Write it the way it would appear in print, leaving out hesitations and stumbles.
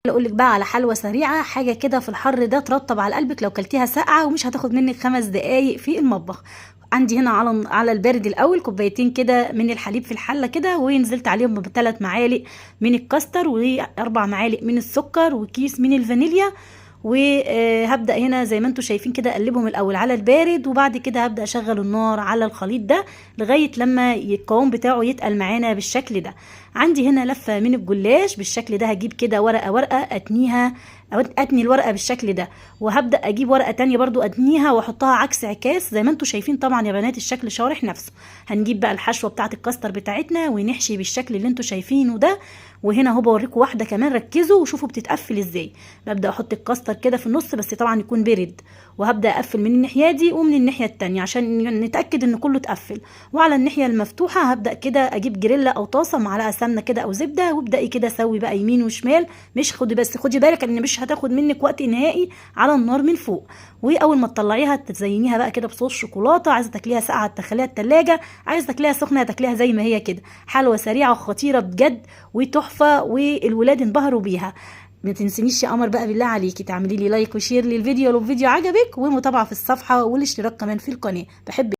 اقول لك بقى على حلوه سريعه، حاجه كده في الحر ده ترطب على قلبك لو كلتيها ساقعه، ومش هتاخد منك 5 دقايق في المطبخ. عندي هنا على البارد الاول كوبايتين كده من الحليب في الحله كده، ونزلت عليهم ب3 معالق من الكاستر و4 معالق من السكر وكيس من الفانيليا. وهبدأ هنا زي ما انتم شايفين كده اقلبهم الاول على البارد، وبعد كده هبدأ اشغل النار على الخليط ده لغاية لما القوام بتاعه يتقل معانا بالشكل ده. عندي هنا لفة من الجلاش بالشكل ده، هجيب كده ورقة ورقة اتنيها، او اتني الورقة بالشكل ده، وهبدأ اجيب ورقة تانية برضو اتنيها واحطها عكس عكاس زي ما انتم شايفين. طبعا يا بنات الشكل شارح نفسه. هنجيب بقى الحشوة بتاعة الكاستر بتاعتنا ونحشي بالشكل اللي انتم شايفينه ده. وهنا اهو بوريكم واحدة كمان، ركزوا وشوفوا بتتقفل ازاي. ببدأ احط الكاستر كده في النص، بس طبعا يكون برد، وهبدأ اقفل من الناحية دي ومن الناحية التانية عشان نتأكد ان كله اتقفل. وعلى الناحية المفتوحة هبدأ كده اجيب جريلا او طاسة معلقة سمنة كده او زبدة، وابدأي كده سوي بقى يمين وشمال. مش خدي بالك ان مش هتاخد منك وقت نهائي على النار من فوق. واول ما تطلعيها تزينيها بقى كده بصوص شوكولاتة، عايزة تاكليها ساقعة تخليها التلاجة، عايزة تاكليها سخنة تاكليها زي ما هي كده. حلوة سريعة وخطيرة بجد وتحفة، والولاد انبهروا بيها. ما تنسينيش يا قمر بقى بالله عليكي تعملي لي لايك وشير للفيديو لو الفيديو عجبك، ومتابعة في الصفحة والاشتراك كمان في القناة. بحب